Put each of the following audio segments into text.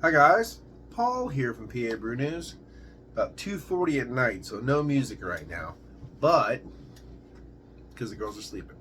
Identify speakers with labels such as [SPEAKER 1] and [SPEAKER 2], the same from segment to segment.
[SPEAKER 1] Hi guys, Paul here from PABrewNews. About 2:40 at night, so no music right now, but because the girls are sleeping.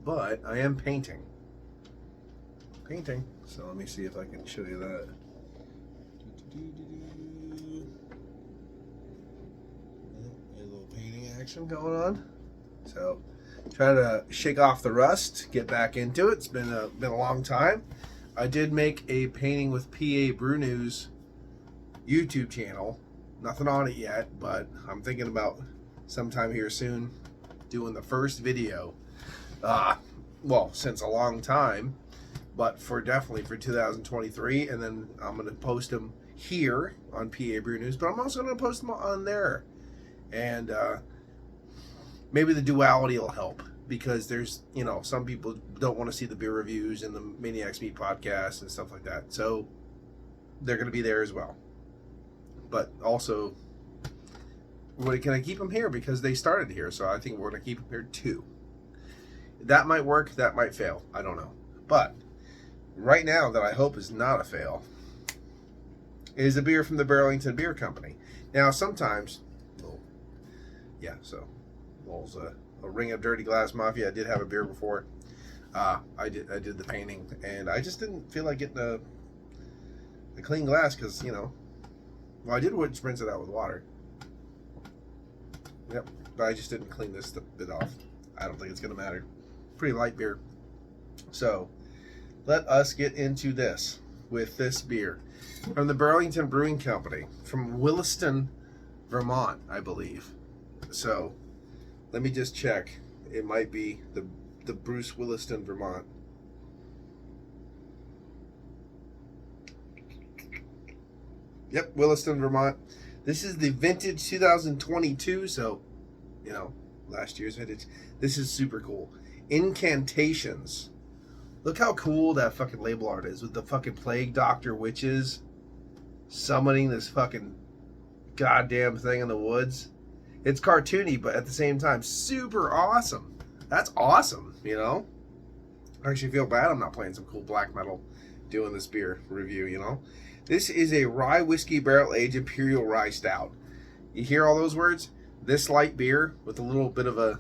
[SPEAKER 1] But I am painting. So let me see if I can show you that. A little painting action going on. So trying to shake off the rust, get back into it. It's been a long time. I did make a painting with PABrewNews YouTube channel. Nothing on it yet, but I'm thinking about sometime here soon doing the first video. Well, since a long time, but definitely for 2023, and then I'm going to post them here on PABrewNews, but I'm also going to post them on there. And maybe the duality will help, because there's, some people don't want to see the beer reviews and the Maniacs Meat podcast and stuff like that. So they're going to be there as well. But also, can I keep them here because they started here? So I think we're going to keep them here too. That might work, that might fail. I don't know. But right now, that I hope is not a fail, is a beer from the Burlington Beer Company. Now, sometimes, a ring of Dirty Glass Mafia. I did have a beer before. I did the painting, and I just didn't feel like getting a clean glass because, well, I did rinse it out with water. Yep, but I just didn't clean this bit off. I don't think it's going to matter. Pretty light beer. So, let us get into this with this beer from the Burlington Brewing Company from Williston, Vermont, I believe. So, let me just check. It might be the Bruce Williston, Vermont. Yep, Williston, Vermont. This is the vintage 2022, so, last year's vintage. This is super cool. Incantations. Look how cool that fucking label art is with the fucking plague doctor witches summoning this fucking goddamn thing in the woods. It's cartoony, but at the same time, super awesome. That's awesome, I actually feel bad I'm not playing some cool black metal doing this beer review, This is a rye whiskey barrel-aged imperial rye stout. You hear all those words? This light beer with a little bit of a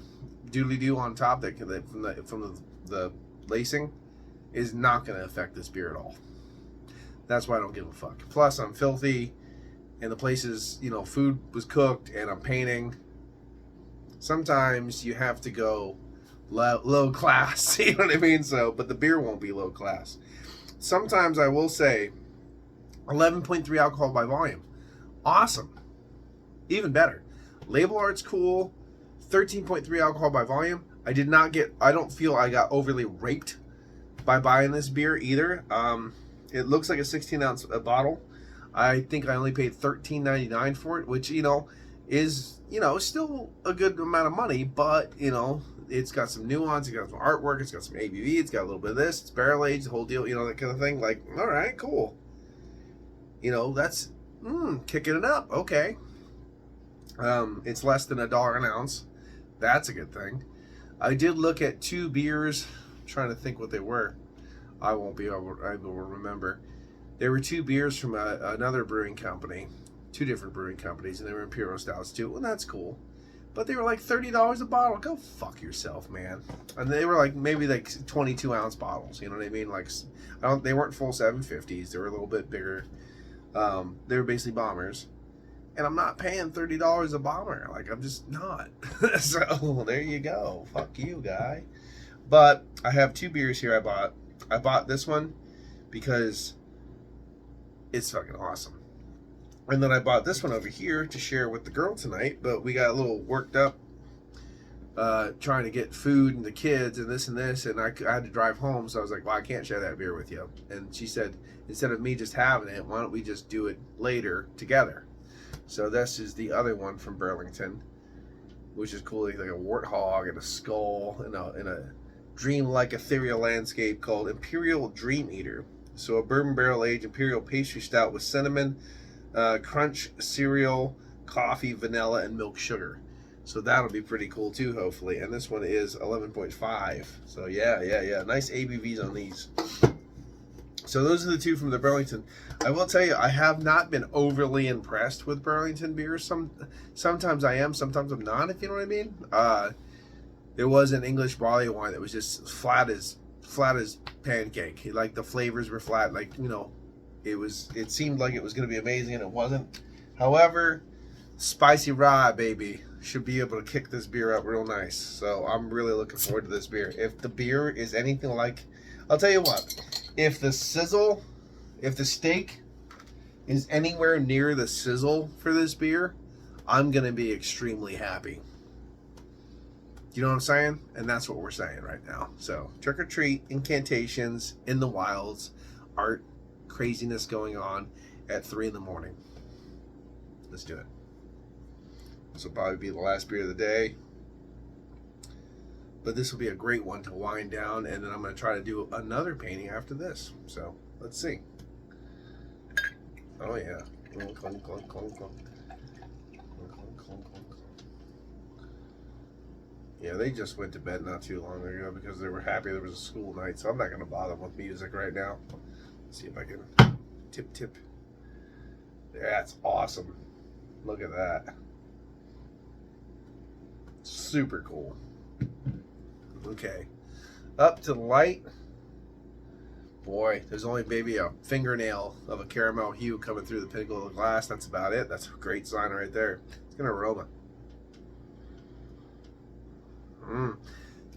[SPEAKER 1] doodly-doo on top from the lacing is not going to affect this beer at all. That's why I don't give a fuck. Plus, I'm filthy, and the place is, food was cooked, and I'm painting. Sometimes you have to go low class, you know what I mean? So, but the beer won't be low class. Sometimes I will say 11.3 alcohol by volume. Awesome. Even better. Label art's cool. 13.3 alcohol by volume. I don't feel I got overly raped by buying this beer either. It looks like a 16-ounce bottle. I think I only paid $13.99 for it, which, is, still a good amount of money, but, it's got some nuance, it's got some artwork, it's got some ABV, it's got a little bit of this, it's barrel-aged, the whole deal, that kind of thing. Like, all right, cool. That's, kicking it up, okay. It's less than $1 an ounce. That's a good thing. I did look at two beers. I'm trying to think what they were. I will remember. There were two beers from another brewing company, two different brewing companies, and they were imperial stouts too. Well, that's cool. But they were like $30 a bottle. Go fuck yourself, man. And they were maybe 22-ounce bottles. You know what I mean? They weren't full 750s. They were a little bit bigger. They were basically bombers. And I'm not paying $30 a bomber. I'm just not. So there you go. Fuck you, guy. But I have two beers here I bought. I bought this one because it's fucking awesome. And then I bought this one over here to share with the girl tonight. But we got a little worked up trying to get food and the kids and this. And I had to drive home. So I was like, well, I can't share that beer with you. And she said, instead of me just having it, why don't we just do it later together? So this is the other one from Burlington, which is cool. Like a warthog and a skull and a dream-like ethereal landscape called Imperial Dream Eater. So a bourbon barrel-aged imperial pastry stout with cinnamon, crunch, cereal, coffee, vanilla, and milk sugar. So that'll be pretty cool too, hopefully. And this one is 11.5. So yeah. Nice ABVs on these. So those are the two from the Burlington. I will tell you, I have not been overly impressed with Burlington beers. Sometimes I am, sometimes I'm not. If you know what I mean. There was an English barley wine that was just flat as pancake. Like the flavors were flat. Like, you know, it seemed like it was going to be amazing, and it wasn't. However, spicy rye, baby, should be able to kick this beer up real nice. So I'm really looking forward to this beer. If the beer is anything like, I'll tell you what, if the steak is anywhere near the sizzle for this beer, I'm going to be extremely happy. You know what I'm saying? And that's what we're saying right now. So, Trick or Treat, Incantations, In the Wilds, art, craziness going on at 3 in the morning. Let's do it. This will probably be the last beer of the day. But this will be a great one to wind down, and then I'm going to try to do another painting after this. So, let's see. Oh, yeah. Clunk, clunk, clunk, clunk, clunk. Yeah, they just went to bed not too long ago because they were happy there was a school night, so I'm not going to bother them with music right now. Let's see if I can tip. That's awesome. Look at that. Super cool. Okay. Up to the light. Boy, there's only maybe a fingernail of a caramel hue coming through the pinnacle of the glass. That's about it. That's a great sign right there. It's going to aroma.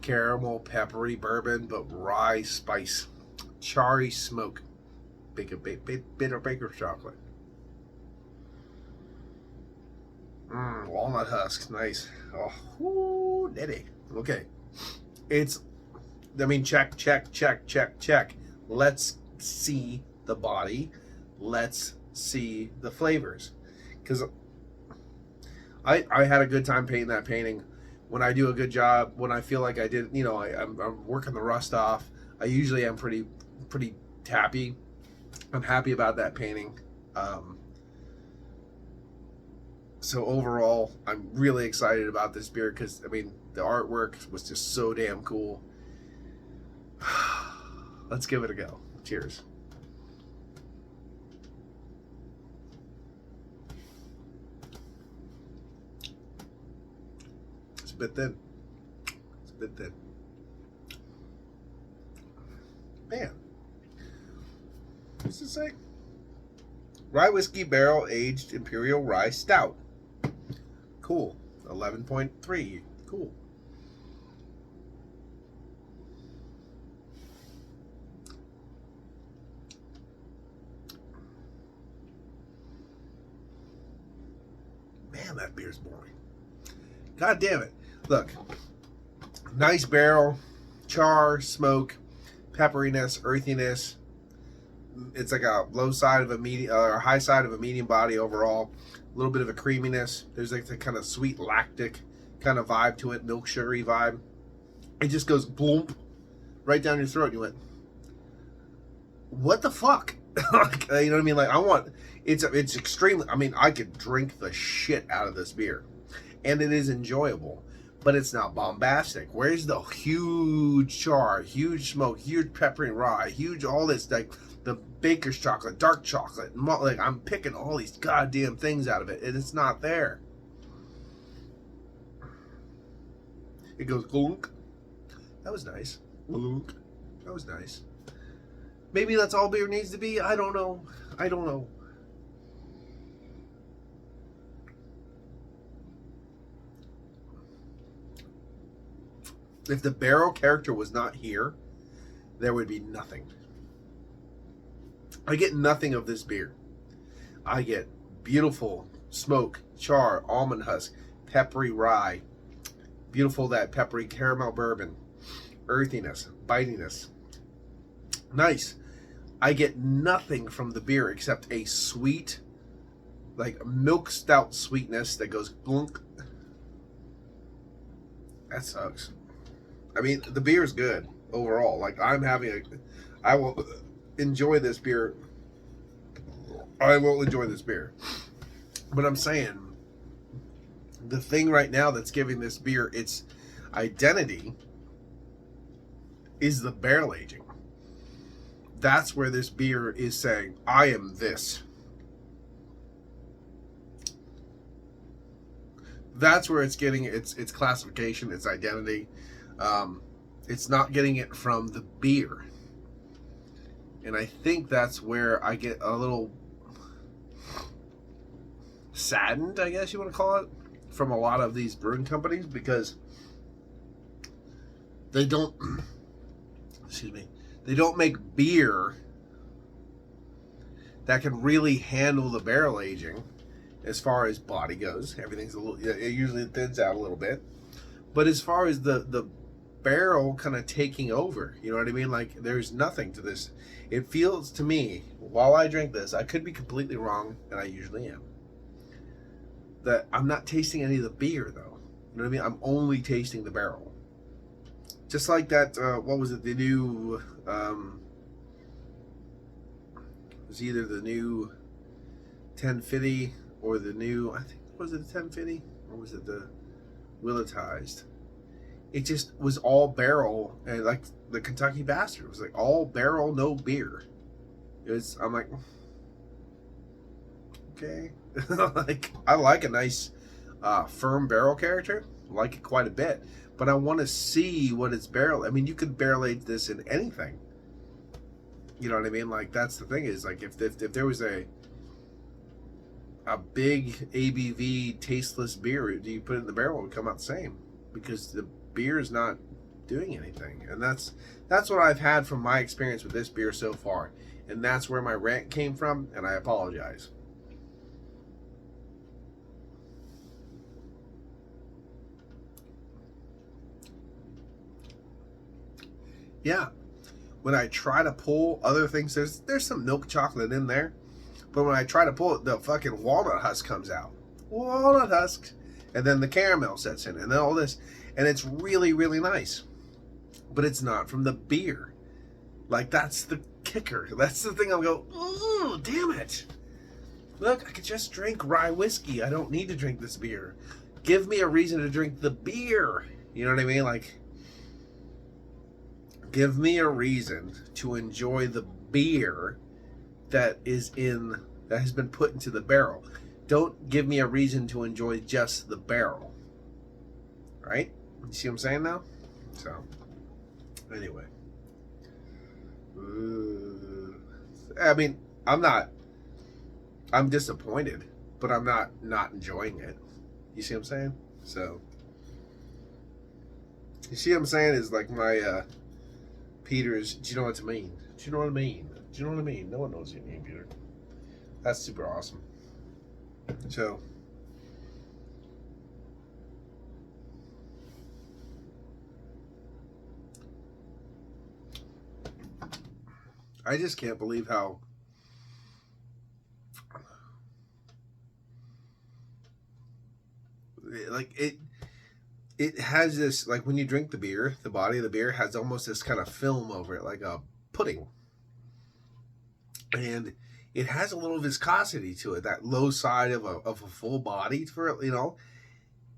[SPEAKER 1] Caramel, peppery bourbon, but rye spice, charry smoke, bitter baker's chocolate. Walnut husks, nice. Oh, whoo, daddy. Okay, check. Let's see the body. Let's see the flavors, because I had a good time painting that painting. When I do a good job, when I feel like I did, you know, I'm working the rust off. I usually am pretty happy. I'm happy about that painting. So overall, I'm really excited about this beer because, I mean, the artwork was just so damn cool. Let's give it a go. Cheers. It's a bit thin. Man. What's it say? Rye whiskey barrel aged imperial rye stout. Cool. 11.3. Cool. Man, that beer's boring. God damn it. Look. Nice barrel. Char, smoke, pepperiness, earthiness. It's like a low side of a medium, or high side of a medium body overall. A little bit of a creaminess. There's like the kind of sweet lactic kind of vibe to it, milk sugary vibe. It just goes bloomp right down your throat. You went, what the fuck? You know what I mean? Like it's extremely. I mean, I could drink the shit out of this beer, and it is enjoyable. But it's not bombastic. Where's the huge char, huge smoke, huge pepper and rye, huge all this, like the baker's chocolate, dark chocolate, like I'm picking all these goddamn things out of it, and it's not there. It goes glunk. That was nice. Glunk. That was nice. Maybe that's all beer needs to be. I don't know. If the barrel character was not here, there would be nothing. I get nothing of this beer. I get beautiful smoke, char, almond husk, peppery rye, beautiful that peppery caramel bourbon, earthiness, bitiness. Nice. I get nothing from the beer except a sweet, like milk stout sweetness that goes glunk. That sucks. I mean, the beer is good overall. Like, I will enjoy this beer. I will enjoy this beer. But I'm saying, the thing right now that's giving this beer its identity is the barrel aging. That's where this beer is saying, I am this. That's where it's getting its classification, its identity. It's not getting it from the beer. And I think that's where I get a little saddened, I guess you want to call it, from a lot of these brewing companies, because they don't, excuse me, they don't make beer that can really handle the barrel aging as far as body goes. Everything's a little, it usually thins out a little bit. But as far as the barrel kind of taking over, you know what I mean? Like, there's nothing to this. It feels to me, while I drink this, I could be completely wrong, and I usually am, that I'm not tasting any of the beer, though. You know what I mean? I'm only tasting the barrel. Just like that, what was it, the new, it was either the new 1050 or the new, I think, was it the 1050? Or was it the Willetized? It just was all barrel, and like the Kentucky Bastard, it was like all barrel, no beer. It was, I'm like, okay. Like, I like a nice firm barrel character. I like it quite a bit. But I want to see what it's barrel. I mean, you could barrel age this in anything. You know what I mean? Like, that's the thing is, like, if there was a big ABV tasteless beer, do you put it in the barrel, it would come out the same, because the beer is not doing anything. And that's what I've had from my experience with this beer so far. And that's where my rant came from, and I apologize. Yeah, when I try to pull other things, there's some milk chocolate in there, but when I try to pull it, the fucking walnut husk comes out. Walnut husk. And then the caramel sets in, and then all this. And it's really, really nice. But it's not from the beer. Like, that's the kicker. That's the thing I'll go, ooh, damn it. Look, I could just drink rye whiskey. I don't need to drink this beer. Give me a reason to drink the beer. You know what I mean? Like, give me a reason to enjoy the beer that has been put into the barrel. Don't give me a reason to enjoy just the barrel. Right? You see what I'm saying now? So, anyway. I mean, I'm disappointed, but I'm not enjoying it. You see what I'm saying? So, you see what I'm saying is like my, Peter's, do you know what I mean? Do you know what I mean? Do you know what I mean? No one knows what you mean, Peter. That's super awesome. So, I just can't believe how like it has this, like, when you drink the beer, the body of the beer has almost this kind of film over it, like a pudding. And it has a little viscosity to it, that low side of a full body for it, you know.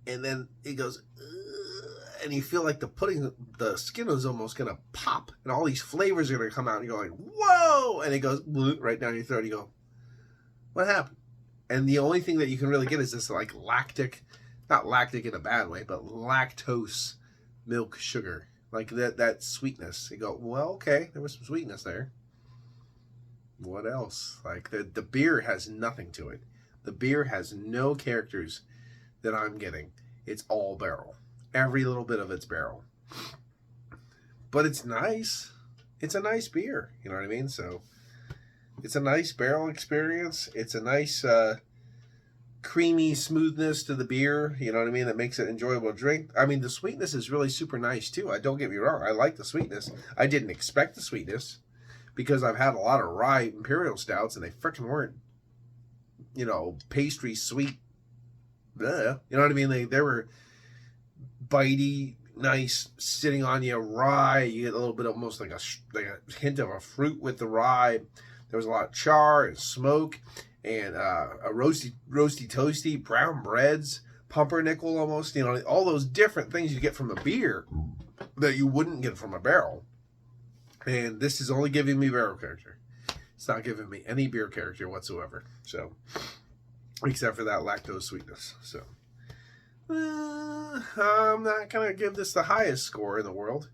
[SPEAKER 1] And then it goes, and you feel like the pudding, the skin is almost gonna pop, and all these flavors are gonna come out, and you're going, whoa! And it goes right down your throat. And you go, what happened? And the only thing that you can really get is this, like, lactic, not lactic in a bad way, but lactose milk sugar, like that sweetness. You go, well, okay, there was some sweetness there. What else? Like, the beer has nothing to it. The beer has no characters that I'm getting. It's all barrel. Every little bit of it's barrel. But it's nice. It's a nice beer. You know what I mean? So, it's a nice barrel experience. It's a nice creamy smoothness to the beer. You know what I mean? That makes it enjoyable to drink. I mean, the sweetness is really super nice, too. Don't get me wrong. I like the sweetness. I didn't expect the sweetness, because I've had a lot of rye imperial stouts, and they freaking weren't, you know, pastry sweet. Bleh. You know what I mean? They were bitey, nice, sitting on you rye. You get a little bit, almost like a hint of a fruit with the rye. There was a lot of char and smoke, and a roasty toasty, brown breads, pumpernickel almost. You know, all those different things you get from a beer that you wouldn't get from a barrel. And this is only giving me barrel character. It's not giving me any beer character whatsoever. So, except for that lactose sweetness. So, I'm not going to give this the highest score in the world,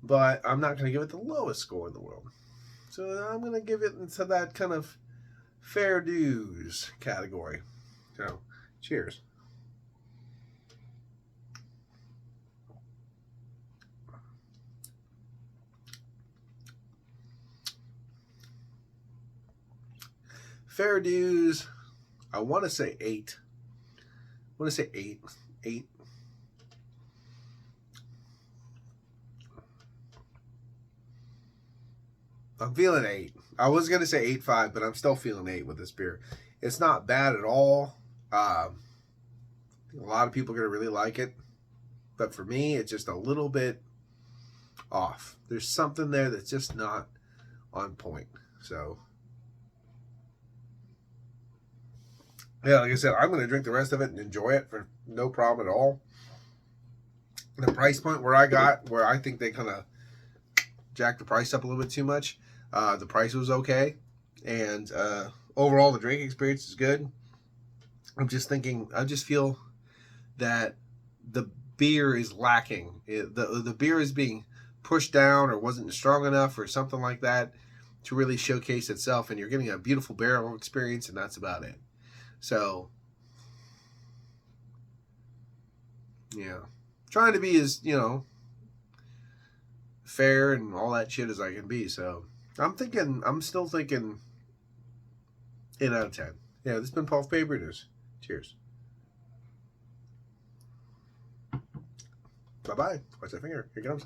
[SPEAKER 1] but I'm not going to give it the lowest score in the world. So, I'm going to give it into that kind of fair dues category. So, cheers. Fair dues, I want to say 8. I want to say 8. 8. I'm feeling 8. I was going to say 8.5, but I'm still feeling 8 with this beer. It's not bad at all. A lot of people are going to really like it. But for me, it's just a little bit off. There's something there that's just not on point. So, yeah, like I said, I'm going to drink the rest of it and enjoy it for no problem at all. The price point where I think they kind of jacked the price up a little bit too much. The price was okay. And overall, the drinking experience is good. I just feel that the beer is lacking. The beer is being pushed down or wasn't strong enough or something like that to really showcase itself. And you're getting a beautiful barrel experience, and that's about it. So, yeah. Trying to be as, fair and all that shit as I can be. So, I'm still thinking 8 out of 10. Yeah, this has been Paul from PABrewNews. Cheers. Bye-bye. Watch that finger. Here it comes.